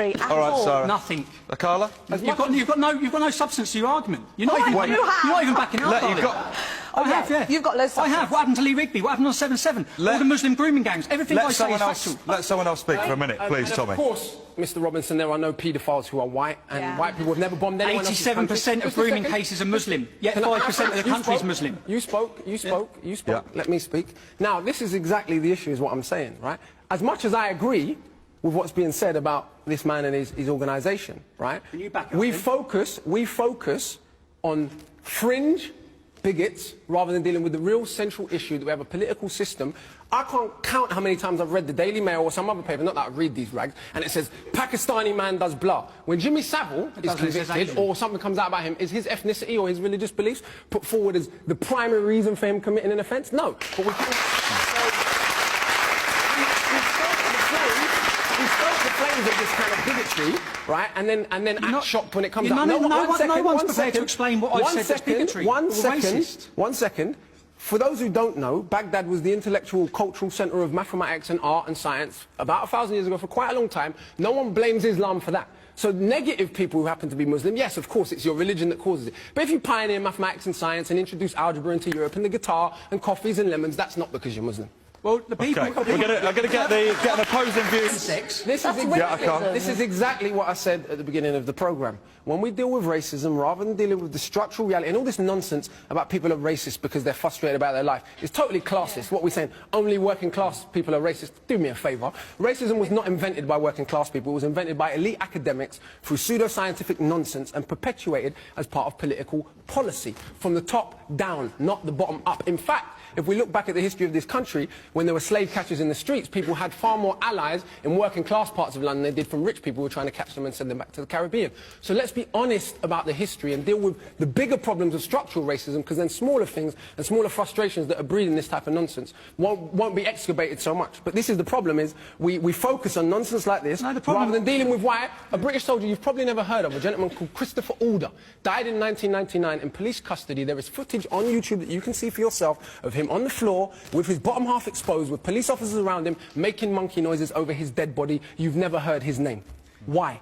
history at all. All right, Sarah. Nothing. Carla? You've got no substance to your argument. You're not even backing up. You've got loads of substance. I have. What happened to Lee Rigby? What happened on 7/7? All the Muslim grooming gangs. Everything I say is factual. Let someone else speak for a minute, please, Tommy. Of course, Mr. Robinson, there are no paedophiles who are white, and white people have never bombed anyone else's country. 87% of grooming cases are Muslim, yet 5% of the country is Muslim. You spoke. Let me speak. Now, this is exactly the issue, is what I'm saying, right? As much as I agree with what's being said about this man and his organisation, right? We focus on fringe bigots rather than dealing with the real central issue that we have a political system. I can't count how many times I've read the Daily Mail or some other paper, not that I read these rags, and it says, Pakistani man does blah. When Jimmy Savile is convicted or something comes out about him, is his ethnicity or his religious beliefs put forward as the primary reason for him committing an offence? No. But we can't. We stoke the flames of this kind of bigotry, right? And then act shocked when it comes out. No one's prepared to explain what I've said that's bigotry. One second. For those who don't know, Baghdad was the intellectual, cultural centre of mathematics and art and science about 1,000 years ago for quite a long time. No one blames Islam for that. So negative people who happen to be Muslim, yes, of course, it's your religion that causes it. But if you pioneer mathematics and science and introduce algebra into Europe and the guitar and coffees and lemons, that's not because you're Muslim. Well, the people... Okay. I'm going to get an opposing view. This is exactly what I said at the beginning of the programme. When we deal with racism, rather than dealing with the structural reality and all this nonsense about people are racist because they're frustrated about their life, it's totally classist. What we're saying, only working class people are racist. Do me a favour. Racism was not invented by working class people. It was invented by elite academics through pseudo-scientific nonsense and perpetuated as part of political policy. From the top down, not the bottom up. In fact, if we look back at the history of this country, when there were slave catchers in the streets, people had far more allies in working class parts of London than they did from rich people who were trying to catch them and send them back to the Caribbean. So let's be honest about the history and deal with the bigger problems of structural racism, because then smaller things and smaller frustrations that are breeding this type of nonsense won't be excavated so much. But this is the problem, is we focus on nonsense like this rather than dealing with why a British soldier you've probably never heard of, a gentleman called Christopher Alder, died in 1999 in police custody. There is footage on YouTube that you can see for yourself of him on the floor with his bottom half exposed, with police officers around him making monkey noises over his dead body. You've never heard his name. Why?